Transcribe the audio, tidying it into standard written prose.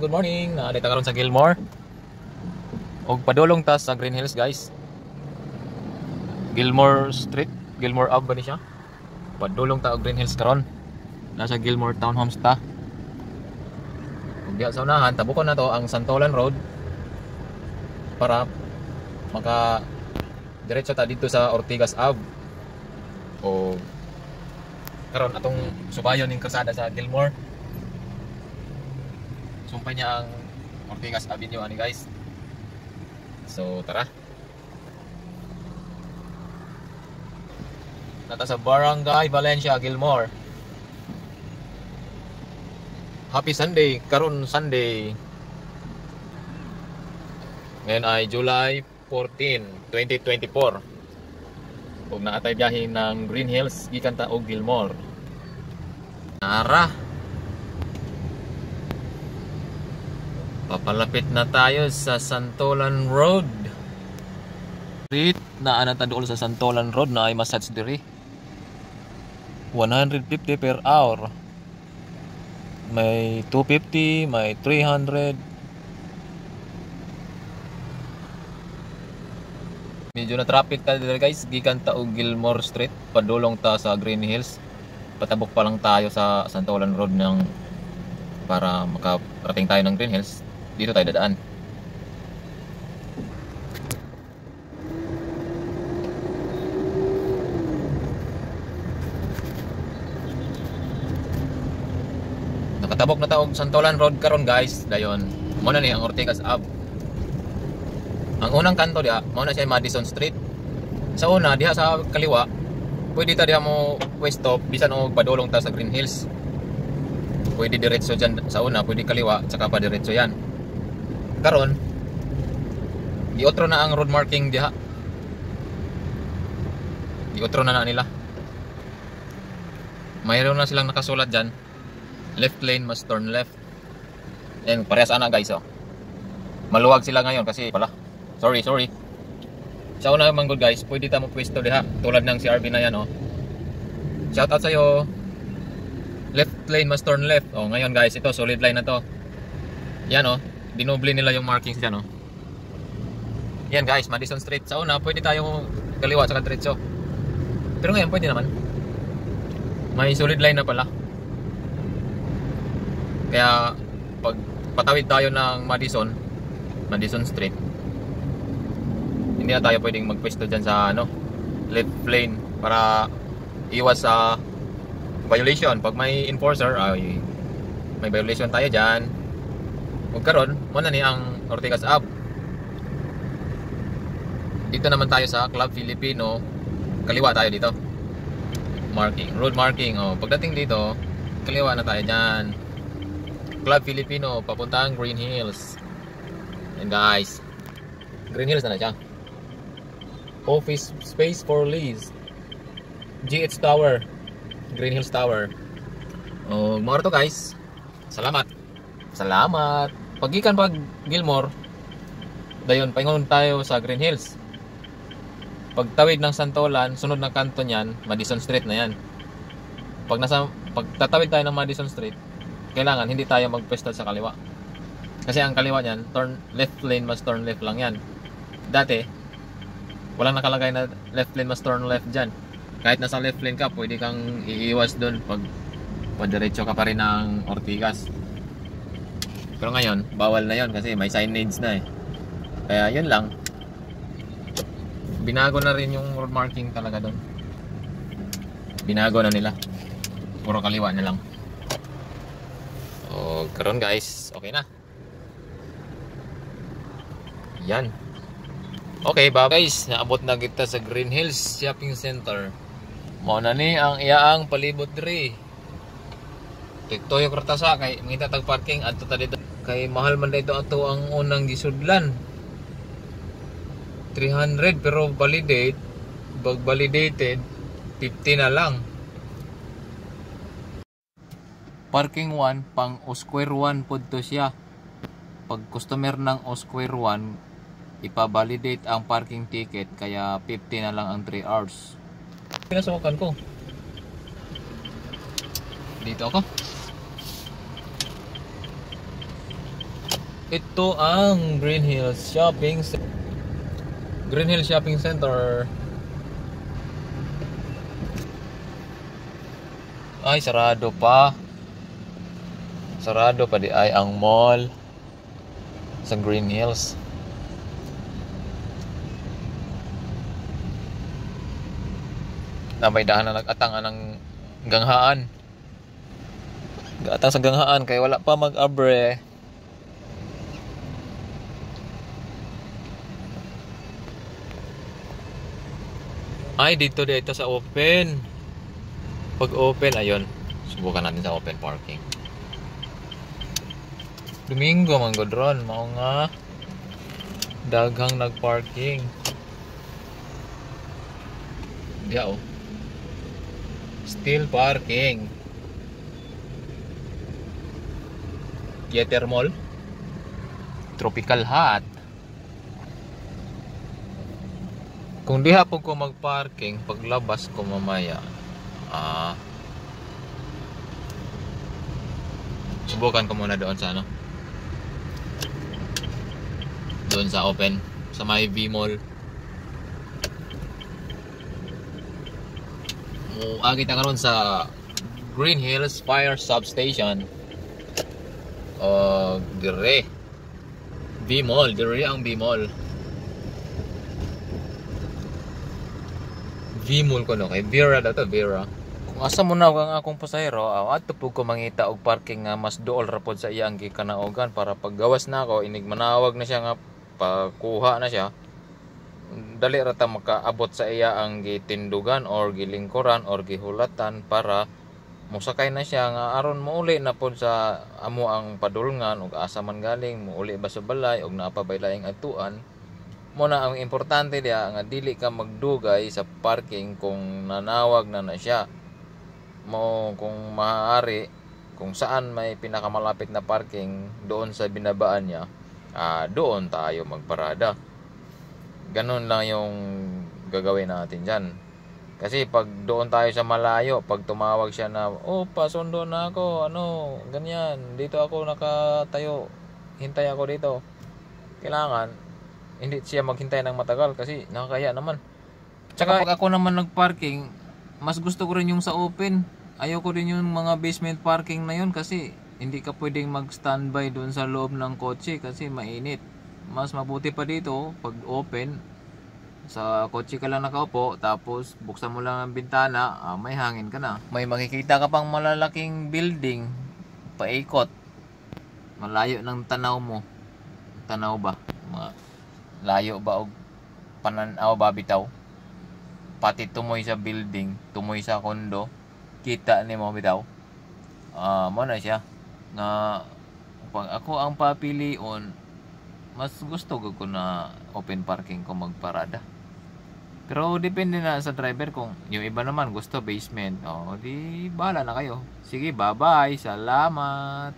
good morning. Dito karon sa Gilmore. Og padulong ta sa Green Hills, guys. Gilmore Street, Gilmore Ave ba ni siya? Padulong ta og Green Hills karon. Nasa Gilmore Townhomes ta. Ug diha sa unahan, tabukon na to ang Santolan Road para maka diretso ta dito sa Ortigas Ave. O karon atong subayon ning kalsada sa Gilmore. Sumpay niya ang Ortigas Avenue ani, guys. So tara. Nata sa Barangay Valencia, Gilmore. Happy Sunday, karon Sunday. Ngayon ay July 14, 2024. Ug naatay biyahe ng Green Hills gikan ta og Gilmore. Tara. Papalapit na tayo sa Santolan Road. Street na anata doon sa Santolan Road na ay massage diri. 150 per hour. May 250, may 300. Medyo na traffic ta dito, guys. Gikan ta og Gilmore Street, padulong ta sa Green Hills. Patabok pa lang tayo sa Santolan Road ng para makarating tayo ng Green Hills. Dito tayo dadaan. Nakatabok na taog Santolan Road karon, guys. Dayon, mo na ni ang Ortigas Ave. Ang unang kanto diha, mo na siya Madison Street. Sa una diha sa kaliwa, pwede ta diha mo west stop bisan og padulong ta sa Green Hills. Pwede diretso dyan sa una, pwede kaliwa, tsaka pa diretso yan. Karon, giotro na ang road marking diha. Giotro na nila. Mayroon na silang nakasulat dyan. Left lane must turn left. Yan, parehas ana, guys, oh. Maluwag sila ngayon kasi pala. Sorry. Sa una man, good guys, pwede ta mo pwesto diha. Tulad ng CRV na yan, oh. Shout out sa'yo. Left lane must turn left. Oh, ngayon, guys, ito solid line na to. Yan, oh. Dinoble nila yung markings dyan, oh. Yan, guys, Madison Street. Sa una, pwede tayo kaliwa sa diretso. Pero ngayon, pwede naman. May solid line na pala. Kaya, pag patawid tayo ng Madison Street, hindi na tayo pwedeng magpwesto dyan sa, left lane para iwas sa violation. Pag may enforcer, ay may violation tayo dyan. Huwag karon, muna ni ang Ortigas Ave. Dito naman tayo sa Club Filipino. Kaliwa tayo dito. Marking, road marking. Oh, pagdating dito, kaliwa na tayo dyan. Club Filipino, papuntang Green Hills. And guys, Green Hills na siya. Office space for lease. GH Tower, Green Hills Tower. Oh, mga to, guys. Salamat. Pagikan pag Gilmore, dayon paingon tayo sa Green Hills. Pagtawid ng Santolan, sunod na kanto niyan, Madison Street na yan. Pagtatawid tayo ng Madison Street, kailangan hindi tayo magpwesto sa kaliwa. Kasi ang kaliwa niyan, left lane must turn left lang yan. Dati, walang nakalagay na left lane must turn left dyan. Kahit nasa left lane ka, pwede kang iiwas doon pag padiretso ka pa rin ng Ortigas. Pero ngayon, bawal na yon kasi may signage na eh. Kaya yun lang. Binago na rin yung road marking talaga doon. Binago na nila. Puro kaliwa na lang. O, karon, guys, okay na. Yan. Okay, bye guys. Naabot na kita sa Green Hills Shopping Center. Mao na ni ang iyaang palibot diri. Tiktoyo kartasa kay mangita tag parking adto ta dito. Kay mahal man dito ato ang unang gisudlan. 300 pero validated 50 na lang. Parking 1 pang o square 1 pod to siya. Pag customer ng o square 1, ipa-validate ang parking ticket kaya 50 na lang ang 3 hours. Pinasukan ko. Dito ako. Ito ang Green Hills Green Hills Shopping Center. Ay, sarado pa. Sarado pa di ay ang mall sa Green Hills. Na may dahan na nag-atang ng ganghaan. Gatang sa ganghaan kay wala pa mag-abre. Ay, dito sa open. Pag open, ayun. Subukan natin sa open parking. Domingo man gud ron, mao nga daghang nagparking. Diya oh. Still parking. Theater Mall. Tropical Hut. Kung diha po ko magparking, paglabas ko mamaya, subukan ko muna doon sa ano, doon sa open, sa may V-Mall. Agit na karon sa Green Hills Fire Substation. Dire V-Mall, dire ang V-Mall. V-Mall ko no, kay Vera daw to, Vera. Kung asa mo na ang akong pasahero, adto pud ko mangita og parking nga mas duol ra pod sa iyang gikanaugan para paggawas na ako, inig manawag na siya nga pakuha na siya. Dali ra ta makaabot sa iya ang gitindugan or gilingkuran or gihulatan para musakay na siya nga aron muuli na pod sa amo ang padulngan ug asa man galing, muuli ba sa balay ug naa pa bay laing atuan. Muna ang importante diya nga dili ka magdugay sa parking kung nanawag na siya. Mo kung maaari, kung saan may pinakamalapit na parking doon sa binabaan niya, doon tayo magparada. Ganun lang yung gagawin natin dyan. Kasi pag doon tayo sa malayo, pag tumawag siya na, pasundo na ako, ganyan, dito ako nakatayo, hintay ako dito. Kailangan hindi siya maghintay ng matagal kasi nakakaya naman. Tsaka pag ako naman nagparking, mas gusto ko rin yung sa open. Ayoko din yung mga basement parking na yun kasi hindi ka pwedeng mag-standby doon sa loob ng kotse kasi mainit. Mas mabuti pa dito pag open, sa kotse ka lang nakaupo, tapos buksan mo lang ang bintana, may hangin ka na. May makikita ka pang malalaking building, paikot. Malayo ng tanaw mo. Tanaw ba? Layo ba og pananaw ba bitaw? Pati tumoy sa building, tumoy sa kondo, kita ni mo bitaw. Mo na siya na pag ako ang papilion, mas gusto ko na open parking ko magparada. Pero depende na sa driver kung yung iba naman gusto basement. Di bahala na kayo. Sige, bye-bye. Salamat.